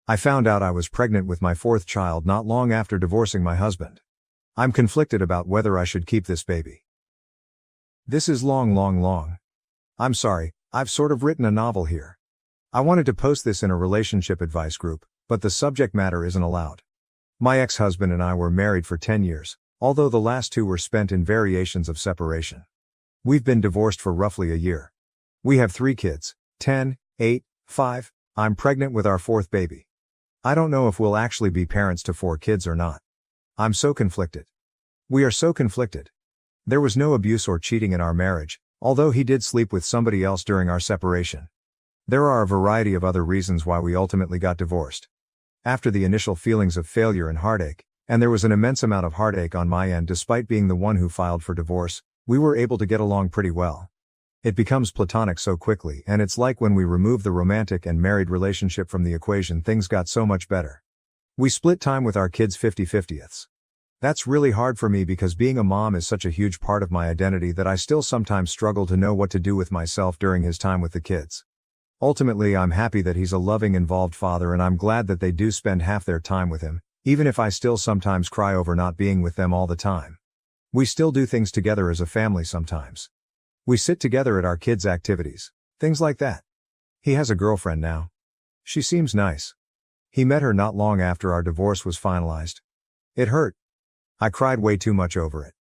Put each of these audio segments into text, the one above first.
I found out I was pregnant with my fourth child not long after divorcing my husband. I'm conflicted about whether I should keep this baby. This is long. I'm sorry, I've sort of written a novel here. I wanted to post this in a relationship advice group, but the subject matter isn't allowed. My ex-husband and I were married for 10 years, although the last 2 were spent in variations of separation. We've been divorced for roughly a year. We have 3 kids, 10, 8, 5, I'm pregnant with our 4th baby. I don't know if we'll actually be parents to 4 kids or not. I'm so conflicted. We are so conflicted. There was no abuse or cheating in our marriage, although he did sleep with somebody else during our separation. There are a variety of other reasons why we ultimately got divorced. After the initial feelings of failure and heartache, and there was an immense amount of heartache on my end despite being the one who filed for divorce, we were able to get along pretty well. It becomes platonic so quickly, and it's like when we remove the romantic and married relationship from the equation, things got so much better. We split time with our kids 50/50. That's really hard for me because being a mom is such a huge part of my identity that I still sometimes struggle to know what to do with myself during his time with the kids. Ultimately, I'm happy that he's a loving, involved father, and I'm glad that they do spend half their time with him, even if I still sometimes cry over not being with them all the time. We still do things together as a family sometimes. We sit together at our kids' activities, things like that. He has a girlfriend now. She seems nice. He met her not long after our divorce was finalized. It hurt. I cried way too much over it.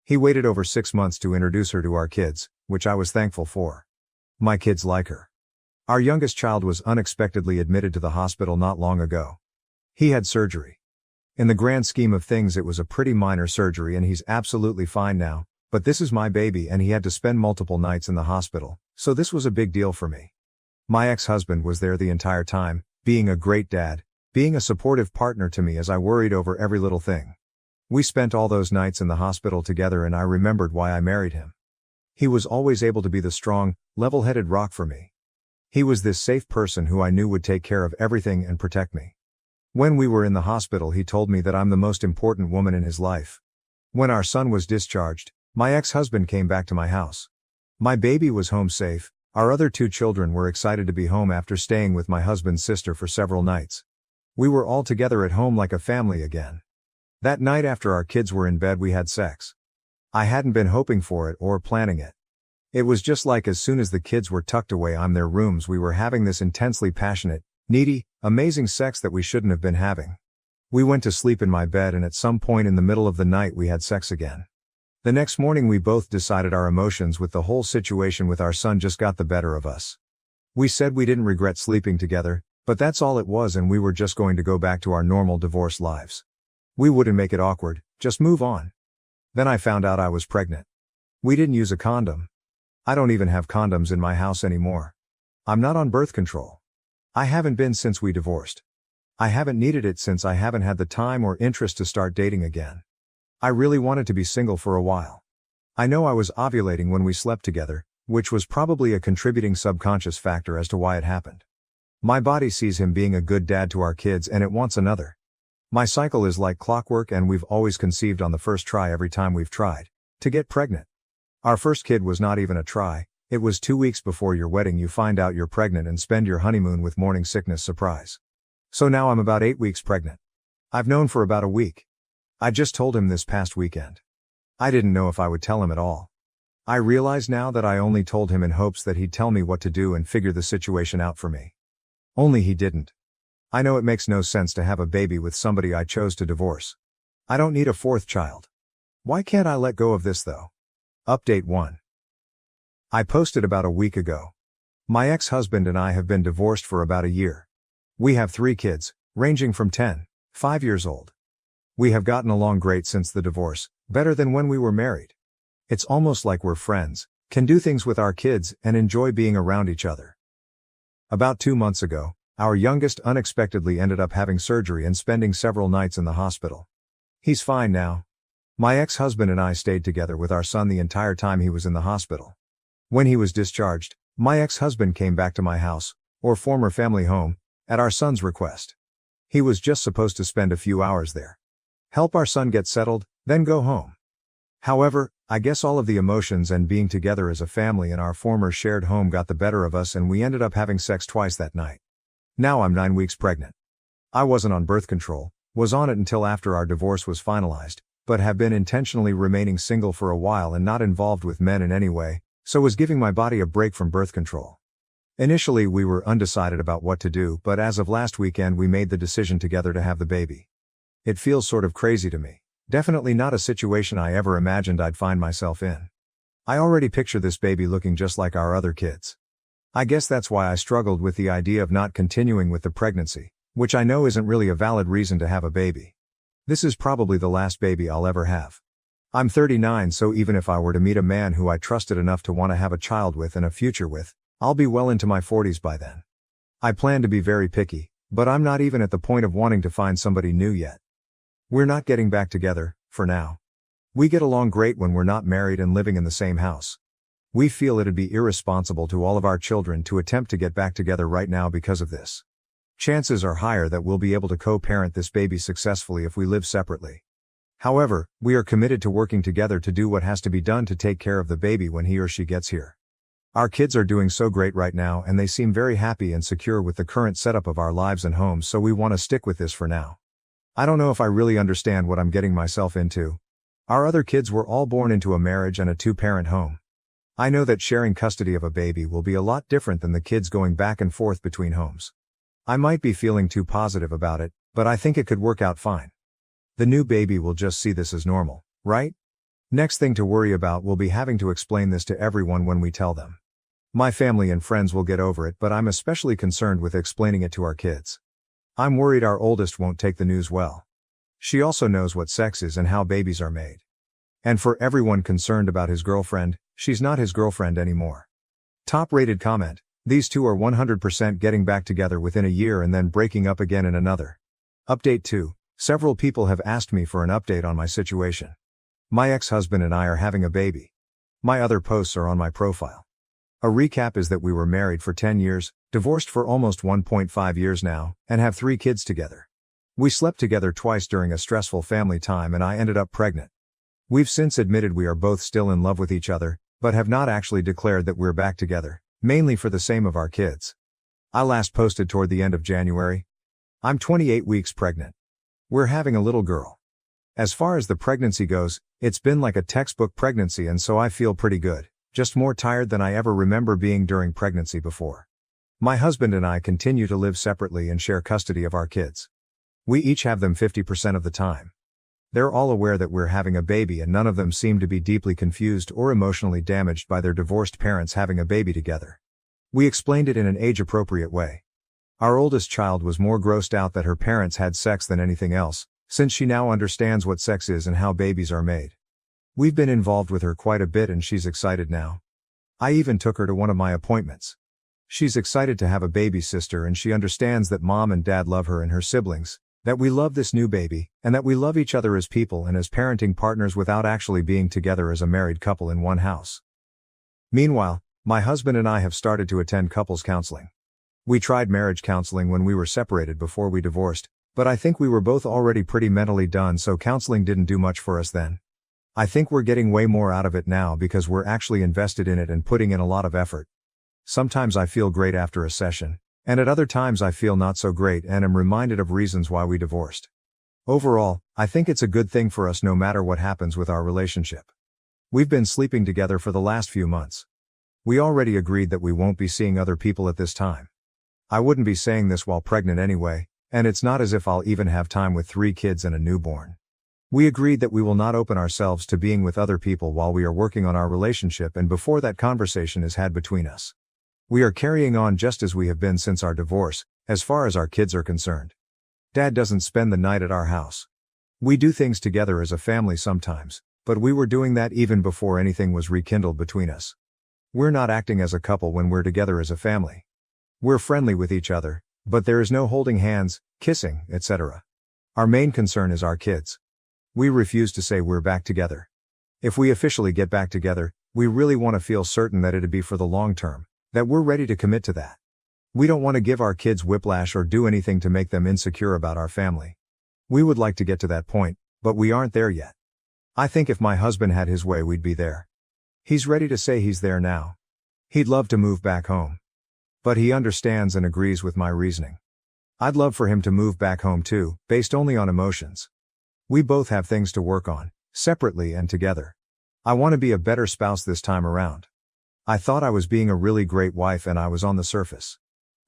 He waited over 6 months to introduce her to our kids, which I was thankful for. My kids like her. Our youngest child was unexpectedly admitted to the hospital not long ago. He had surgery. In the grand scheme of things, it was a pretty minor surgery and he's absolutely fine now, but this is my baby and he had to spend multiple nights in the hospital, so this was a big deal for me. My ex-husband was there the entire time, being a great dad, being a supportive partner to me as I worried over every little thing. We spent all those nights in the hospital together and I remembered why I married him. He was always able to be the strong, level-headed rock for me. He was this safe person who I knew would take care of everything and protect me. When we were in the hospital, he told me that I'm the most important woman in his life. When our son was discharged, my ex-husband came back to my house. My baby was home safe. Our other 2 children were excited to be home after staying with my husband's sister for several nights. We were all together at home like a family again. That night after our kids were in bed, we had sex. I hadn't been hoping for it or planning it. It was just like as soon as the kids were tucked away in their rooms, we were having this intensely passionate, needy, amazing sex that we shouldn't have been having. We went to sleep in my bed and at some point in the middle of the night we had sex again. The next morning we both decided our emotions with the whole situation with our son just got the better of us. We said we didn't regret sleeping together, but that's all it was, and we were just going to go back to our normal divorce lives. We wouldn't make it awkward, just move on. Then I found out I was pregnant. We didn't use a condom. I don't even have condoms in my house anymore. I'm not on birth control. I haven't been since we divorced. I haven't needed it since I haven't had the time or interest to start dating again. I really wanted to be single for a while. I know I was ovulating when we slept together, which was probably a contributing subconscious factor as to why it happened. My body sees him being a good dad to our kids and it wants another. My cycle is like clockwork and we've always conceived on the first try every time we've tried to get pregnant. Our first kid was not even a try. It was 2 weeks before your wedding you find out you're pregnant and spend your honeymoon with morning sickness surprise. So now I'm about 8 weeks pregnant. I've known for about a week. I just told him this past weekend. I didn't know if I would tell him at all. I realize now that I only told him in hopes that he'd tell me what to do and figure the situation out for me. Only he didn't. I know it makes no sense to have a baby with somebody I chose to divorce. I don't need a 4th child. Why can't I let go of this though? Update 1. I posted about a week ago. My ex-husband and I have been divorced for about a year. We have 3 kids, ranging from 10, 5 years old. We have gotten along great since the divorce, better than when we were married. It's almost like we're friends, can do things with our kids, and enjoy being around each other. About 2 months ago, our youngest unexpectedly ended up having surgery and spending several nights in the hospital. He's fine now. My ex-husband and I stayed together with our son the entire time he was in the hospital. When he was discharged, my ex-husband came back to my house, or former family home, at our son's request. He was just supposed to spend a few hours there. Help our son get settled, then go home. However, I guess all of the emotions and being together as a family in our former shared home got the better of us and we ended up having sex twice that night. Now I'm 9 weeks pregnant. I wasn't on birth control, was on it until after our divorce was finalized, but have been intentionally remaining single for a while and not involved with men in any way, so was giving my body a break from birth control. Initially we were undecided about what to do, but as of last weekend we made the decision together to have the baby. It feels sort of crazy to me. Definitely not a situation I ever imagined I'd find myself in. I already picture this baby looking just like our other kids. I guess that's why I struggled with the idea of not continuing with the pregnancy, which I know isn't really a valid reason to have a baby. This is probably the last baby I'll ever have. I'm 39, so even if I were to meet a man who I trusted enough to want to have a child with and a future with, I'll be well into my 40s by then. I plan to be very picky, but I'm not even at the point of wanting to find somebody new yet. We're not getting back together, for now. We get along great when we're not married and living in the same house. We feel it'd be irresponsible to all of our children to attempt to get back together right now because of this. Chances are higher that we'll be able to co-parent this baby successfully if we live separately. However, we are committed to working together to do what has to be done to take care of the baby when he or she gets here. Our kids are doing so great right now and they seem very happy and secure with the current setup of our lives and homes, so we want to stick with this for now. I don't know if I really understand what I'm getting myself into. Our other kids were all born into a marriage and a two-parent home. I know that sharing custody of a baby will be a lot different than the kids going back and forth between homes. I might be feeling too positive about it, but I think it could work out fine. The new baby will just see this as normal, right? Next thing to worry about will be having to explain this to everyone when we tell them. My family and friends will get over it, but I'm especially concerned with explaining it to our kids. I'm worried our oldest won't take the news well. She also knows what sex is and how babies are made. And for everyone concerned about his girlfriend, she's not his girlfriend anymore. Top-rated comment: these two are 100% getting back together within a year and then breaking up again in another. Update 2. Several people have asked me for an update on my situation. My ex-husband and I are having a baby. My other posts are on my profile. A recap is that we were married for 10 years, divorced for almost 1.5 years now, and have 3 kids together. We slept together twice during a stressful family time and I ended up pregnant. We've since admitted we are both still in love with each other, but have not actually declared that we're back together, mainly for the same of our kids. I last posted toward the end of January. I'm 28 weeks pregnant. We're having a little girl. As far as the pregnancy goes, it's been like a textbook pregnancy, and so I feel pretty good, just more tired than I ever remember being during pregnancy before. My husband and I continue to live separately and share custody of our kids. We each have them 50% of the time. They're all aware that we're having a baby and none of them seem to be deeply confused or emotionally damaged by their divorced parents having a baby together. We explained it in an age-appropriate way. Our oldest child was more grossed out that her parents had sex than anything else, since she now understands what sex is and how babies are made. We've been involved with her quite a bit and she's excited now. I even took her to one of my appointments. She's excited to have a baby sister and she understands that mom and dad love her and her siblings, that we love this new baby, and that we love each other as people and as parenting partners without actually being together as a married couple in one house. Meanwhile, my husband and I have started to attend couples counseling. We tried marriage counseling when we were separated before we divorced, but I think we were both already pretty mentally done, so counseling didn't do much for us then. I think we're getting way more out of it now because we're actually invested in it and putting in a lot of effort. Sometimes I feel great after a session, and at other times I feel not so great and am reminded of reasons why we divorced. Overall, I think it's a good thing for us no matter what happens with our relationship. We've been sleeping together for the last few months. We already agreed that we won't be seeing other people at this time. I wouldn't be saying this while pregnant anyway, and it's not as if I'll even have time with 3 kids and a newborn. We agreed that we will not open ourselves to being with other people while we are working on our relationship and before that conversation is had between us. We are carrying on just as we have been since our divorce, as far as our kids are concerned. Dad doesn't spend the night at our house. We do things together as a family sometimes, but we were doing that even before anything was rekindled between us. We're not acting as a couple when we're together as a family. We're friendly with each other, but there is no holding hands, kissing, etc. Our main concern is our kids. We refuse to say we're back together. If we officially get back together, we really want to feel certain that it'd be for the long term, that we're ready to commit to that. We don't want to give our kids whiplash or do anything to make them insecure about our family. We would like to get to that point, but we aren't there yet. I think if my husband had his way we'd be there. He's ready to say he's there now. He'd love to move back home. But he understands and agrees with my reasoning. I'd love for him to move back home too, based only on emotions. We both have things to work on, separately and together. I want to be a better spouse this time around. I thought I was being a really great wife and I was on the surface.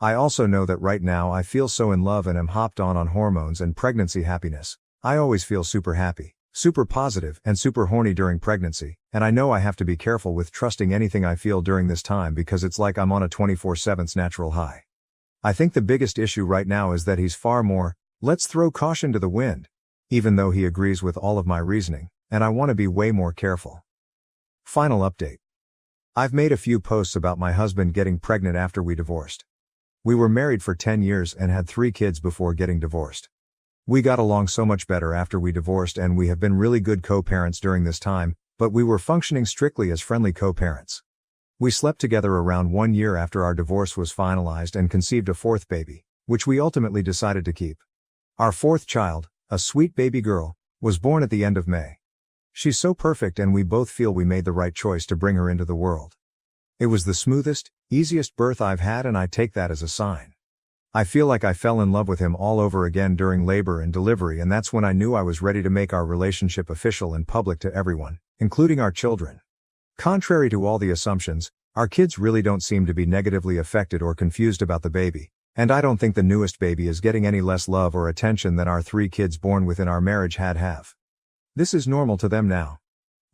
I also know that right now I feel so in love and am hopped on hormones and pregnancy happiness. I always feel super happy, super positive, and super horny during pregnancy, and I know I have to be careful with trusting anything I feel during this time because it's like I'm on a 24/7 natural high. I think the biggest issue right now is that he's far more, let's throw caution to the wind, even though he agrees with all of my reasoning, and I want to be way more careful. Final update. I've made a few posts about my husband getting pregnant after we divorced. We were married for 10 years and had 3 kids before getting divorced. We got along so much better after we divorced and we have been really good co-parents during this time, but we were functioning strictly as friendly co-parents. We slept together around 1 year after our divorce was finalized and conceived a 4th baby, which we ultimately decided to keep. Our 4th child, a sweet baby girl, was born at the end of May. She's so perfect and we both feel we made the right choice to bring her into the world. It was the smoothest, easiest birth I've had and I take that as a sign. I feel like I fell in love with him all over again during labor and delivery, and that's when I knew I was ready to make our relationship official and public to everyone, including our children. Contrary to all the assumptions, our kids really don't seem to be negatively affected or confused about the baby, and I don't think the newest baby is getting any less love or attention than our 3 kids born within our marriage have. This is normal to them now.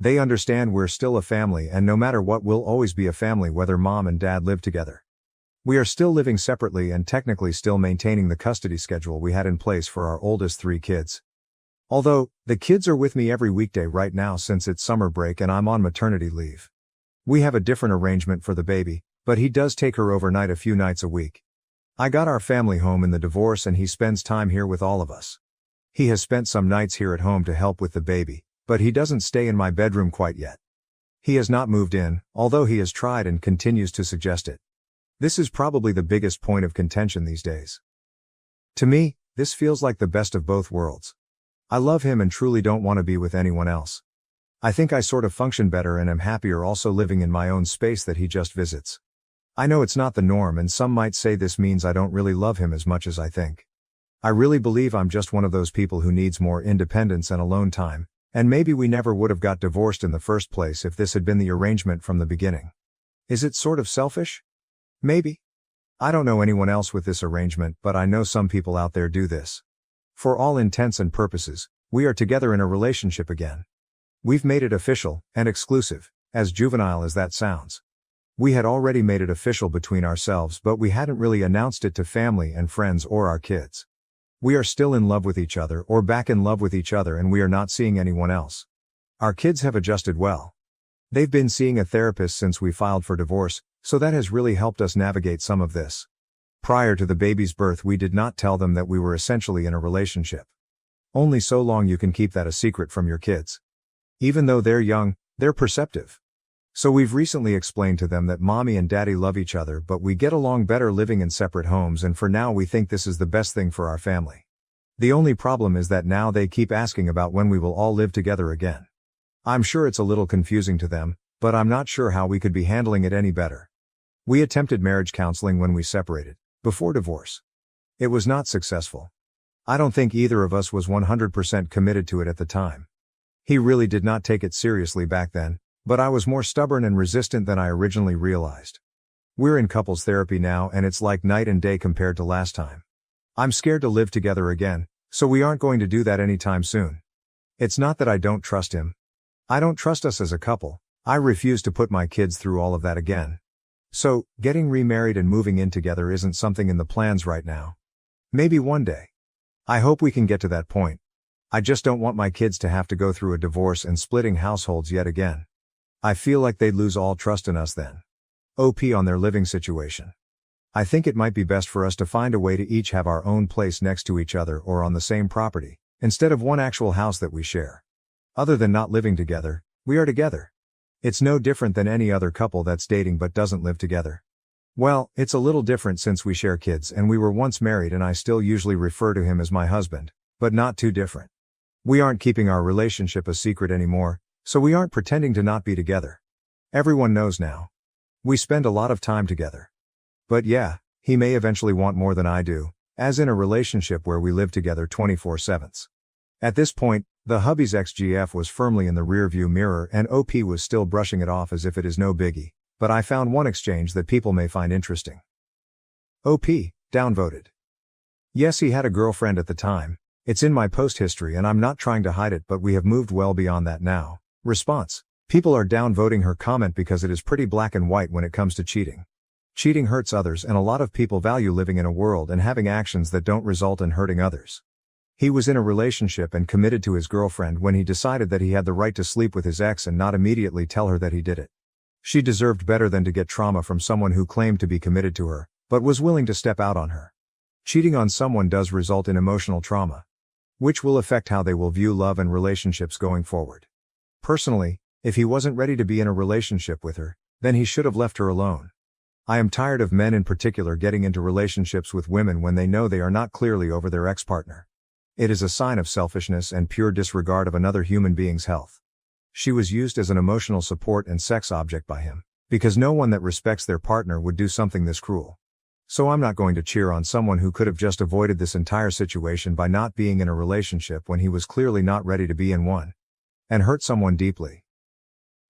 They understand we're still a family and no matter what we'll always be a family whether mom and dad live together. We are still living separately and technically still maintaining the custody schedule we had in place for our oldest 3 kids. Although, the kids are with me every weekday right now since it's summer break and I'm on maternity leave. We have a different arrangement for the baby, but he does take her overnight a few nights a week. I got our family home in the divorce and he spends time here with all of us. He has spent some nights here at home to help with the baby, but he doesn't stay in my bedroom quite yet. He has not moved in, although he has tried and continues to suggest it. This is probably the biggest point of contention these days. To me, this feels like the best of both worlds. I love him and truly don't want to be with anyone else. I think I sort of function better and am happier also living in my own space that he just visits. I know it's not the norm and some might say this means I don't really love him as much as I think. I really believe I'm just one of those people who needs more independence and alone time. And maybe we never would have got divorced in the first place if this had been the arrangement from the beginning. Is it sort of selfish? Maybe. I don't know anyone else with this arrangement, but I know some people out there do this. For all intents and purposes, we are together in a relationship again. We've made it official and exclusive, as juvenile as that sounds. We had already made it official between ourselves, but we hadn't really announced it to family and friends or our kids. We are still in love with each other or back in love with each other and we are not seeing anyone else. Our kids have adjusted well. They've been seeing a therapist since we filed for divorce, so that has really helped us navigate some of this. Prior to the baby's birth we did not tell them that we were essentially in a relationship. Only so long you can keep that a secret from your kids. Even though they're young, they're perceptive. So we've recently explained to them that mommy and daddy love each other but we get along better living in separate homes and for now we think this is the best thing for our family. The only problem is that now they keep asking about when we will all live together again. I'm sure it's a little confusing to them, but I'm not sure how we could be handling it any better. We attempted marriage counseling when we separated, before divorce. It was not successful. I don't think either of us was 100% committed to it at the time. He really did not take it seriously back then, but I was more stubborn and resistant than I originally realized. We're in couples therapy now and it's like night and day compared to last time. I'm scared to live together again, so we aren't going to do that anytime soon. It's not that I don't trust him. I don't trust us as a couple. I refuse to put my kids through all of that again. So, getting remarried and moving in together isn't something in the plans right now. Maybe one day. I hope we can get to that point. I just don't want my kids to have to go through a divorce and splitting households yet again. I feel like they'd lose all trust in us then. OP on their living situation. I think it might be best for us to find a way to each have our own place next to each other or on the same property, instead of one actual house that we share. Other than not living together, we are together. It's no different than any other couple that's dating but doesn't live together. Well, it's a little different since we share kids and we were once married and I still usually refer to him as my husband, but not too different. We aren't keeping our relationship a secret anymore, so we aren't pretending to not be together. Everyone knows now. We spend a lot of time together. But yeah, he may eventually want more than I do, As in a relationship where we live together 24/7. At this point, the hubby's ex-GF was firmly in the rearview mirror and OP was still brushing it off as if it is no biggie, but I found one exchange that people may find interesting. OP, downvoted. Yes, he had a girlfriend at the time. It's in my post history and I'm not trying to hide it, but we have moved well beyond that now. Response. People are downvoting her comment because it is pretty black and white when it comes to cheating. Cheating hurts others and a lot of people value living in a world and having actions that don't result in hurting others. He was in a relationship and committed to his girlfriend when he decided that he had the right to sleep with his ex and not immediately tell her that he did it. She deserved better than to get trauma from someone who claimed to be committed to her, but was willing to step out on her. Cheating on someone does result in emotional trauma, which will affect how they will view love and relationships going forward. Personally, if he wasn't ready to be in a relationship with her, then he should have left her alone. I am tired of men in particular getting into relationships with women when they know they are not clearly over their ex-partner. It is a sign of selfishness and pure disregard of another human being's health. She was used as an emotional support and sex object by him, because no one that respects their partner would do something this cruel. So I'm not going to cheer on someone who could have just avoided this entire situation by not being in a relationship when he was clearly not ready to be in one, and hurt someone deeply.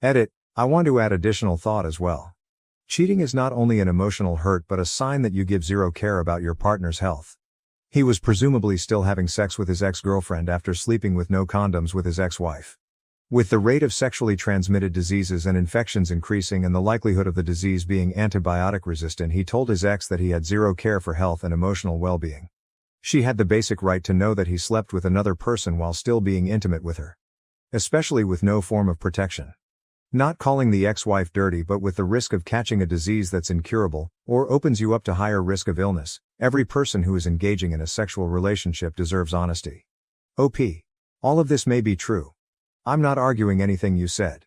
Edit, I want to add additional thought as well. Cheating is not only an emotional hurt but a sign that you give zero care about your partner's health. He was presumably still having sex with his ex-girlfriend after sleeping with no condoms with his ex-wife. With the rate of sexually transmitted diseases and infections increasing and the likelihood of the disease being antibiotic resistant, he told his ex that he had zero care for health and emotional well-being. She had the basic right to know that he slept with another person while still being intimate with her. Especially with no form of protection. Not calling the ex-wife dirty but with the risk of catching a disease that's incurable, or opens you up to higher risk of illness. Every person who is engaging in a sexual relationship deserves honesty. OP. All of this may be true. I'm not arguing anything you said.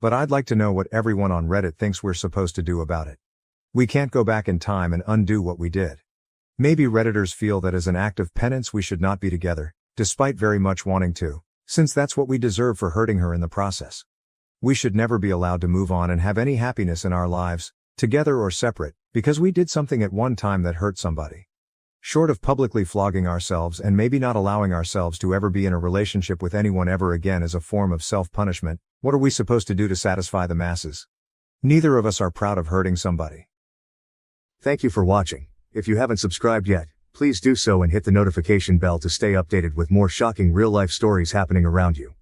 But I'd like to know what everyone on Reddit thinks we're supposed to do about it. We can't go back in time and undo what we did. Maybe Redditors feel that as an act of penance we should not be together, despite very much wanting to, since that's what we deserve for hurting her in the process. We should never be allowed to move on and have any happiness in our lives, together or separate, because we did something at one time that hurt somebody. Short of publicly flogging ourselves and maybe not allowing ourselves to ever be in a relationship with anyone ever again as a form of self-punishment, what are we supposed to do to satisfy the masses? Neither of us are proud of hurting somebody. Thank you for watching. If you haven't subscribed yet, please do so and hit the notification bell to stay updated with more shocking real-life stories happening around you.